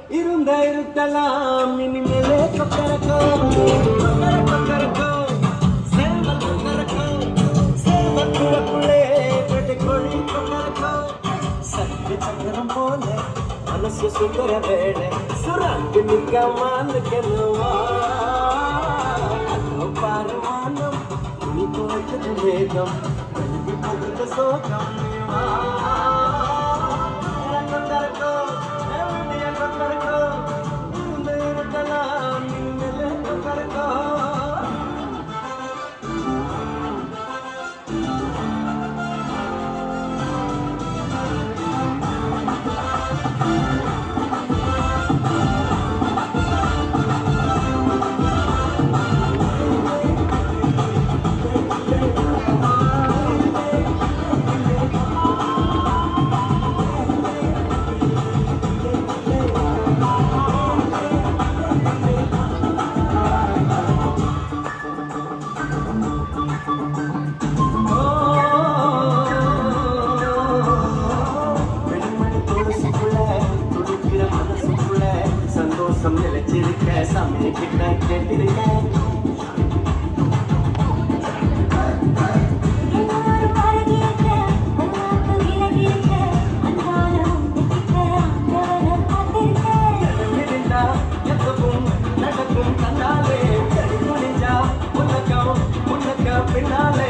இருக்கலாம் இனிமேலே கொக்கரக்கோ கொக்கரக்கோ செல்வல் கொக்கரக்கோ செல்வக்குள்ளே பெட்டுக்கொழி கொக்கரக்கோ சக்தி சக்கரம் போல மனசு சுந்தர வேளை சுரங்கு நிற்காமலுக்கென்னவா கண்ணோ பாருமானம் துணி போய்த்தது வேகம் கல்வி போகுது சோகம் சந்தோஷம் நிலைச்சிருக்க சாமி கிட்ட கேட்டிருக்கேன் நடக்கும் தன்னாலே முடிஞ்சா உனக்க பின்னாலே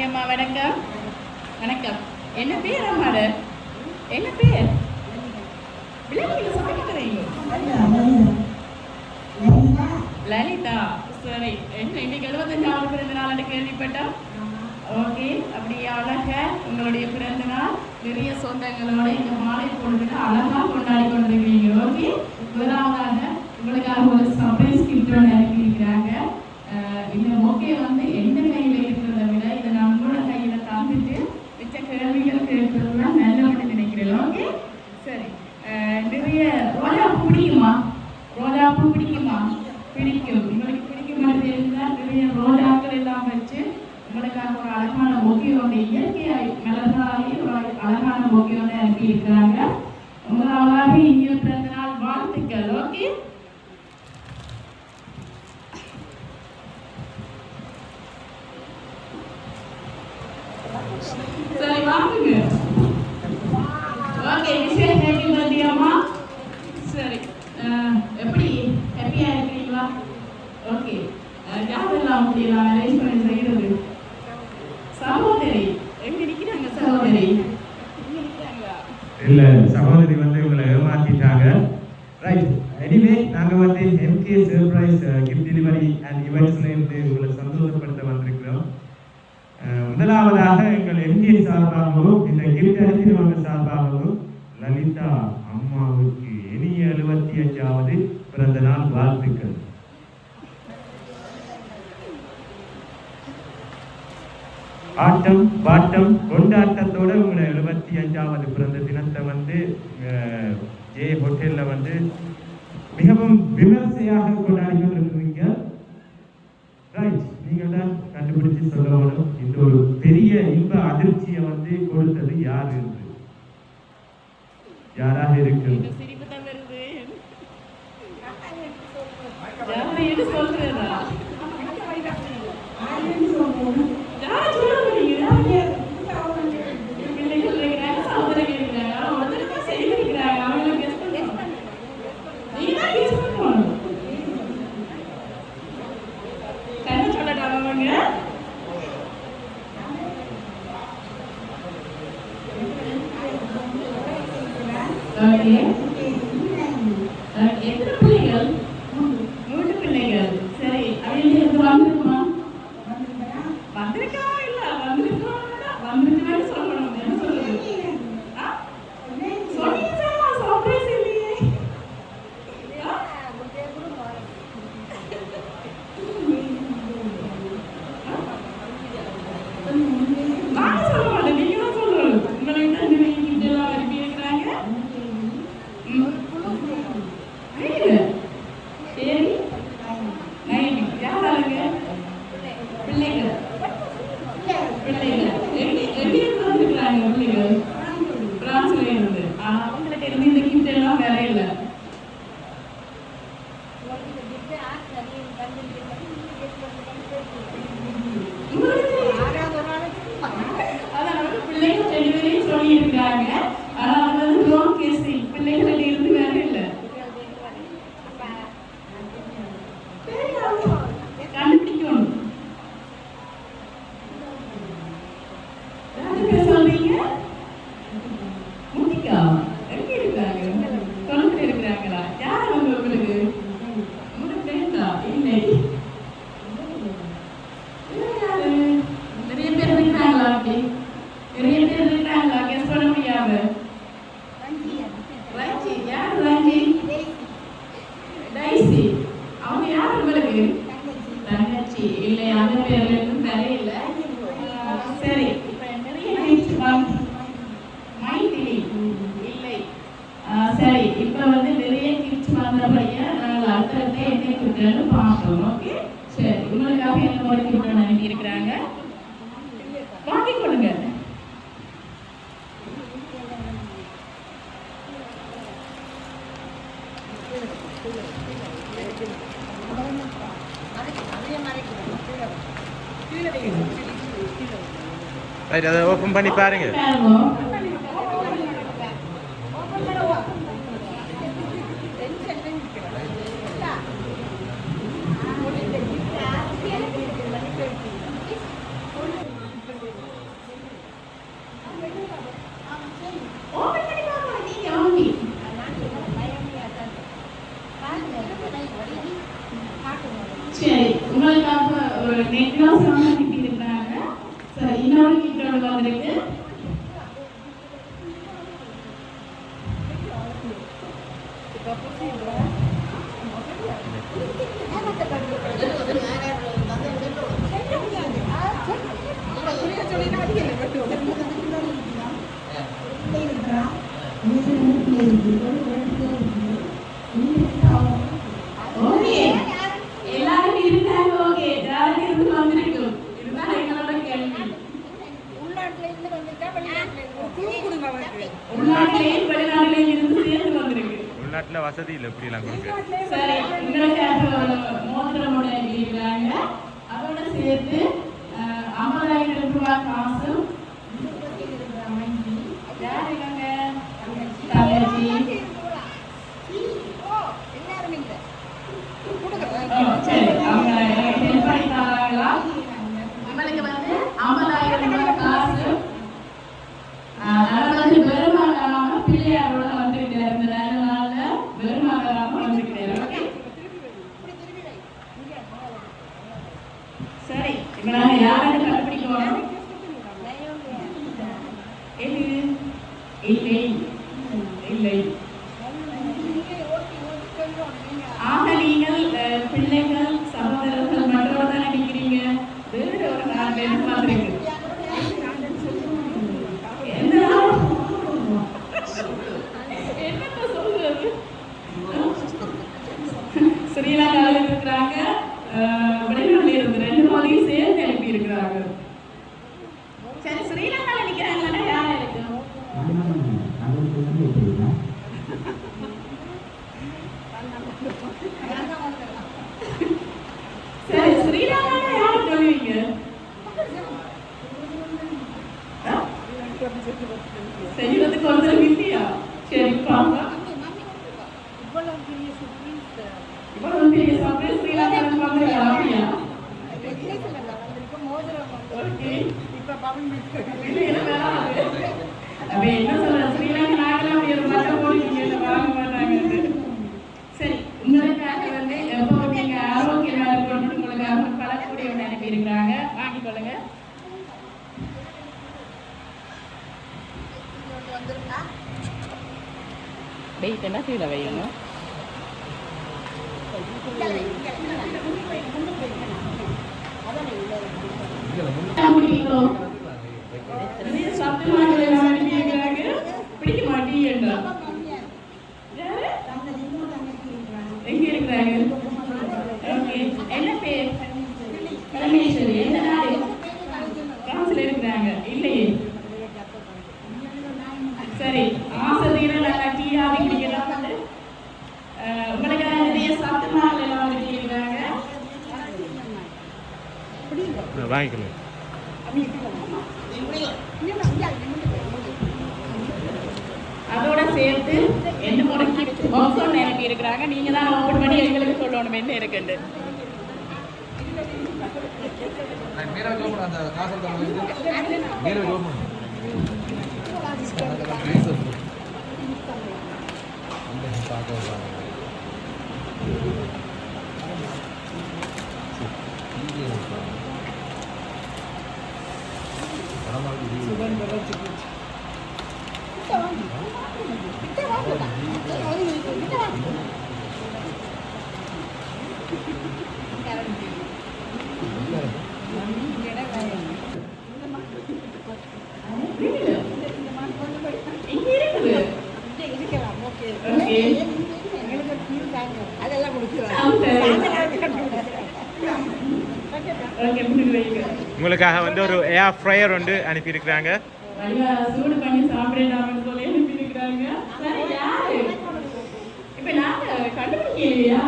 அம்மா வணக்கம். வணக்கம். என்ன பேர் அம்மாடு? என்ன பேர்? விளையாட்டு சொல்லிக்கிறீங்க. லலிதா. சரி. என்ன இன்னைக்கு 75வது பிறந்த நாள் கேள்விப்பட்டோம். ஓகே. அப்படி அழக உங்களுடைய பிறந்த நாள் நிறைய சொந்தங்களோட இந்த மாலை பொழுதுல அழகா கொண்டாடி கொண்டிருக்கிறீங்க. ஓகே. முதலாவதாக உங்களுக்காக ஒரு சர்ப்ரைஸ் கிஃப்ட் ஒன்று அனுப்பியிருக்கிறாங்க. இந்த ஓகே வந்து எந்த கையில் இருக்கிறத விட இதை நான் உங்களோட கையில் தந்துட்டு மிச்ச கேள்விகள் கேட்கறதுலாம் நல்லவன்னு நினைக்கிறேன். ஓகே சரி. நிறைய ரோஜாப்பூ பிடிக்குமா? ரோஜாப்பூ பிடிக்குமா? பிடிக்கும். உங்களுக்கு பிடிக்குமான்னு தெரிஞ்சுதான் நிறைய ரோஜாக்கள் எல்லாம் வச்சு உங்களுக்காக ஒரு அழகான ஓகேயோட இயற்கையாய் மலர்களாகி ஒரு அழகான ஓகேயோட அனுப்பியிருக்கிறாங்க. முதலாவதாக இந்திய பிறந்த நாள் வாழ்த்துக்கள். ஓகே சரி வாங்குங்க. ஓகே விஷயம் ஹேப்பி பர்த்டே அம்மா. சரி எப்படி ஹாப்பியா இருக்கீங்களா? ஓகே யாரெல்லாம் முடியலாம் அரேஞ்ச் பண்ணி செய்யறது? சகோதரி எங்க நிக்கிறாங்க? சகோதரி இல்ல சகோதரி வந்து உங்களை ஏமாத்திட்டாங்க. ரைட். எனிவே நாங்க வந்து MK surprise gift delivery and ஈவென்ட்ஸ்ல இருந்து உங்களை சந்தோஷப்படுத்த வந்திருக்கிறோம். முதலாவதாக எங்கள் எம்கே சார்பாகவும் இந்த கிஃப்ட் அனுப்பினவங்க சார்பாகவும் லலிதா அம்மாவுக்கு இனிய 75வது பிறந்த நாள் வாழ்த்துக்கள். ஆட்டம் பாட்டம் கொண்டாட்டத்தோட உங்களை 75வது பிறந்த தினத்தை வந்து ஜே ஹோட்டல்ல வந்து மிகவும் விமர்சையாக கொண்டாடி கொண்டிருக்கிறீங்க. ரைட். நீங்கள் தான் கண்டுபிடிச்சு சொல்லணும் இந்த ஒரு பெரிய இன்ப அதிர்ச்சியை வந்து கொடுத்தது யார் என்று. யாராக இருக்கு? எத்தனை பிள்ளைகள்? 3 பிள்ளைகள். சரி அவங்க வந்திருக்குமா? வந்திருக்கா இல்ல வந்திருக்கா? வந்திருக்கான்னு சொல்லணும். என்ன சொல்றது? சொன்னீங்க சர்ப்ரைஸ் இல்லையே. நான் சொல்ல மாட்டேன். நீங்க தான் சொல்லணும். உங்களுக்கு தான் நிறைய அனுப்பி இருக்கிறாங்க. அவங்களுக்கு இருந்து இந்த கிஃப்ட் எல்லாம் வேற இல்லை. பிள்ளைகள் 2 பேரையும் சொல்லி இருக்கிறாங்க. ஆனா அது வந்து ரோங் கேஸ். பிள்ளைகள் இருந்து வேற இல்லை. கண்டுபிடிக்கணும். சொல்றீங்க முட்டிக்கா எங்க இருக்காங்க? கொழும்புல இருக்கிறாங்க. வாங்கிக் கொள்ளுங்க. ரைட், அதை ஓப்பன் பண்ணி பாருங்க. சரி, உங்களுக்காக ஒரு நெக்லஸ் இருக்கிறாங்க. சரி, இன்னொரு கிஃப்டோட வந்திருக்கு. ஓகே, எல்லாரும் இருந்தாங்க. ஓகே, யாருக்கு இருந்து வந்திருக்கும் இதுதான் எங்களோட கேள்வி. உள்நாட்டிலேயும் வெளிநாட்டிலேயும் இருந்து சேர்ந்து வந்திருக்கு. உள்நாட்டில் வசதி இல்லை எப்படிலாம் கொடுக்க. சரி, உங்களுக்கு மோதிரம் இருக்கிறாங்க. அதோட சேர்த்து 50,000 ரூபாய் காசும் யார் இருக்காங்க? தங்கச்சி. சரி, அவங்க ஹெல்ப் பண்ணி தராங்களா? உங்களுக்கு வந்து 50,000 ரூபாய் காசு. வந்து பெருமாள் பிள்ளையாரோட வந்துருக்கிறார். இந்த நல்ல நாள்ல பெருமாள் வந்துருக்கிறார். ஓகே, சரி, இப்ப நாங்க யாரும் கண்டுபிடிக்கணும். எது? இல்லை இல்லை. ஆக நீங்கள் பிள்ளைகள் சகோதரர்கள் மட்டும் தான் நினைக்கிறீங்க. வேறு ஒரு 4 பேர் வந்திருக்கு. என்னத்த சொல்றது? ஸ்ரீலங்காவில் இருக்கிறாங்க, வெளிநாட்டில் இருந்து 2 மாதிரியும் சேர்ந்து அனுப்பி இருக்கிறாங்க. சரி, ஸ்ரீலங்காவில் நிற்கிறாங்களா? யாரா இருக்கு? சரி, ஸ்ரீலங்காவில் யாரை சொல்லுவீங்க? செய்யறதுக்கு ஒருத்தர் இல்லையா? சரி, பார்க்கலாம். இவ்வளவு பெரிய சர்ப்ரைஸ் ஸ்ரீலங்காவில் பார்த்துருக்கலாம். அப்படியா? ஓகே, அப்ப என்ன சொல்ற? ஸ்ரீலங்கா நாட்டில் அப்படி ஒரு மட்டம் போடுவீங்க, வாங்க மாட்டாங்க. சரி, உங்களுக்காக வந்து எப்போ நீங்க ஆரோக்கியமாக இருக்கணும் உங்களுக்காக பழக்கூடிய ஒன்று அனுப்பி இருக்கிறாங்க. வாங்கிக் கொள்ளுங்க. வெயிட் என்ன கீழே வைங்க. பிடிக்க மாட்டீங்க. எங்க இருக்கிறாங்க? ஓகே, என்ன பேர்? பரமேஸ்வரி. எந்த நாடு? பிரான்ஸ்ல இருக்கிறாங்க. இல்லையே. சரி, ஆசையில நல்லா டீயா குடிக்கலாம். உங்களுக்கு நிறைய சத்துமாவில் எல்லாம் இருக்கிறாங்க. வாங்கிக்கணும். அதோட சேர்த்து என்ன முறைக்கு பாக்ஸ் ஒன்று அனுப்பி இருக்கிறாங்க. நீங்க தான் ஓப்பன் பண்ணி எங்களுக்கு சொல்லணும் என்ன இருக்குன்னு. அதெல்லாம் உங்களுக்காக வந்து ஒரு ஏர் ஃப்ரையர் வந்து அனுப்பியிருக்கிறாங்க. நல்லா சூடு பண்ணி சாப்பிடலாம்னு சொல்லி அனுப்பியிருக்கிறாங்க. சரி, யாரு இப்போ நாங்கள் கண்டுபிடிக்கலையா?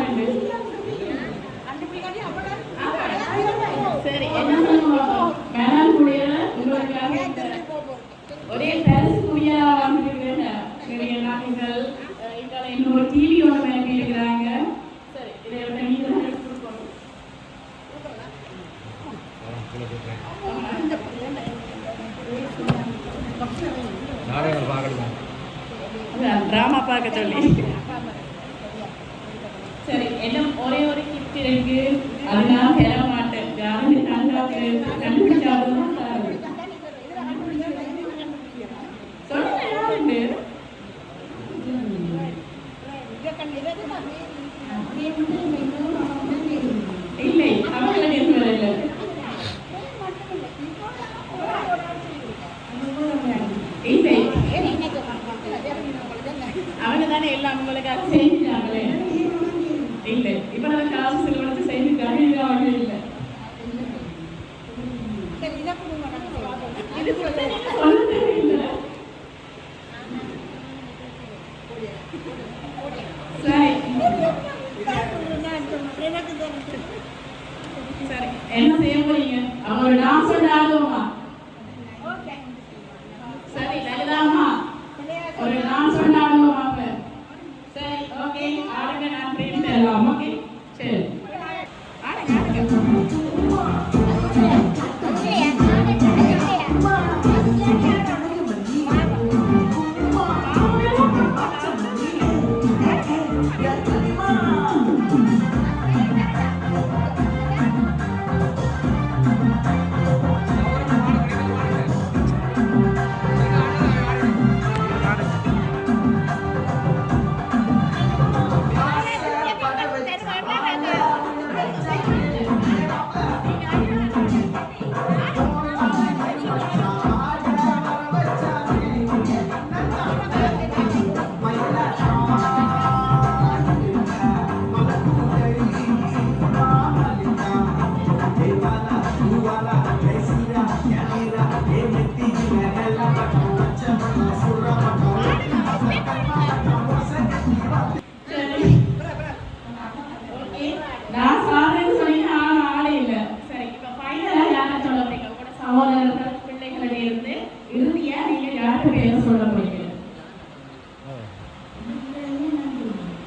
சரி, என்ன பண்ணுவோம்? மேலாம் கூடிய உங்களுக்காக ஒரே பரிசு கூடியா வந்துருக்கிறேன். நிறைய நாட்கள் இன்னொரு டிவி ஒன்று அனுப்பியிருக்கிறாங்க. சரி, இதை விட நீங்கள் தான் எடுத்து கொடுக்கணும். ட்ராமா பார்க்க சொல்லி. சரி, என்ன ஒரே ஒரு கிஃப்ட் இருக்கு, அது நான் பெற மாட்டேன். யாரும் கண்டுபிடிச்சாலும் சொல்லுங்க. இல்லை, அவங்கள நேற்று வரல. இல்லை, அவங்க தானே எல்லாம் உங்களுக்காக செஞ்சாங்களே. இல்லை, இப்ப நான் காசு செலவழிச்சு செஞ்சுட்டாங்க. இது அவங்க இல்லை. இது சொல்ல இல்லை. சரி, சரி, என்ன செய்ய போறீங்க? அவங்க டான்ஸ் ஆடுவோமா? சரி, லலிதாமா ஒரு டான்ஸ் ஆடுவோமா? சரி, ஓகே, ஆடுங்க. நான் ட்ரீட் தரலாம். ஓகே, சரி, ஆடுங்க ஆடுங்க. நான் சாதனை சொன்னீங்க, ஆனா ஆளே இல்லை. சரி, இப்போ ஃபைனலா யாரை சொல்ல போறீங்க? உங்களோட சகோதரர்கள் பிள்ளைகளிட இருந்து இறுதியா நீங்க யாருக்கு பேர் சொல்ல போறீங்க?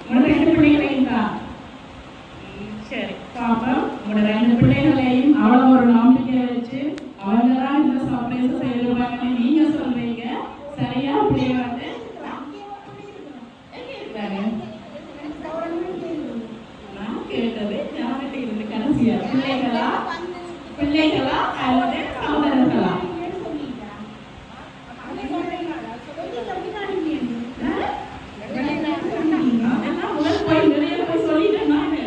உங்களோட 2 பிள்ளைகளையும் தான். சரி, பாப்போம். உங்களோட 2 பிள்ளைகளையும் அவ்வளோ ஒரு நம்பிக்கை வச்சு அவங்க தான் இந்த சர்ப்ரைஸ் செய்வாங்கன்னு நீங்க சொல்றீங்க. சரியா? அப்படியே வந்து நான் கேட்டது யார்கிட்ட இருந்து கடைசியா? பிள்ளைகளா அல்லது சகோதரர்களா? அதெல்லாம் முதல் போய் நிறைய போய் சொல்லிட்டேன் நானு.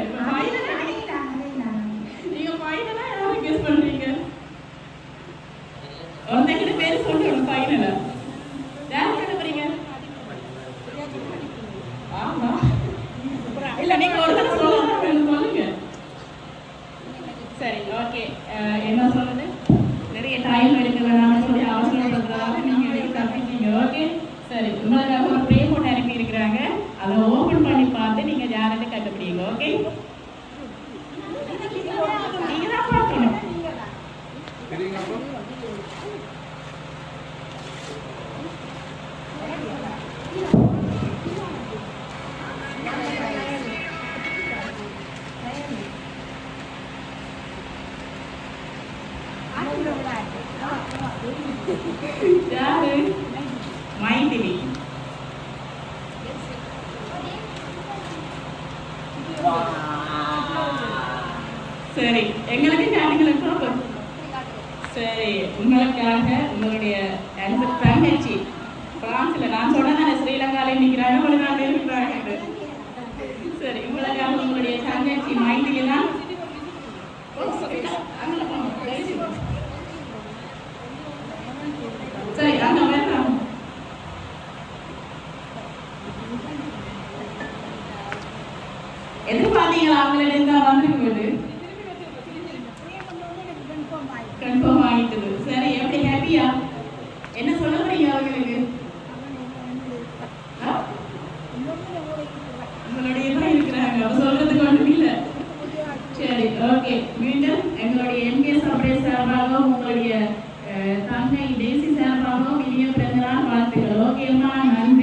நீங்க ஃபைனலா யாரும் கெஸ் பண்றீங்க? ஒருத்தங்கிட்ட பேர் சொல்லணும். ஃபைனலா யார் கண்டுபிடிங்க? ஆமா, இல்ல நீங்க ஒரு தடவை சொல்லுங்க. சரி, ஓகே. என்ன சொல்றது, நிறைய டைம் எடுக்கலன்னு சொல்லி அவசரப்படுறதால நீங்க தப்பிட்டீங்க. ஓகே, சரி, உங்களுக்காக ஒரு ப்ரே போட்டு அனுப்பி இருக்கிறாங்க. அதை ஓபன் பண்ணி பார்த்து நீங்க யாருன்னு கண்டுபிடிங்க. ஓகே, நீங்க தான் பார்க்கணும். யாரு? மைதிலி. சரி, எங்களுக்கு காட்டுங்களுக்கும். சரி, உங்களுக்காக உங்களுடைய தங்கச்சி பிரான்ஸ்ல, நான் சொன்னதானே ஸ்ரீலங்கால நிற்கிறாங்க, ஒரு நாள் இருக்கிறாங்க. சரி, உங்களுக்காக உங்களுடைய தங்கச்சி மைதிலி தான். சரி, அங்க வேண்டாம். எதிர்பார்த்தீங்களா? அவங்களிடம் தான் வந்துருக்குது. கன்ஃபார்ம் விதமான நன்மை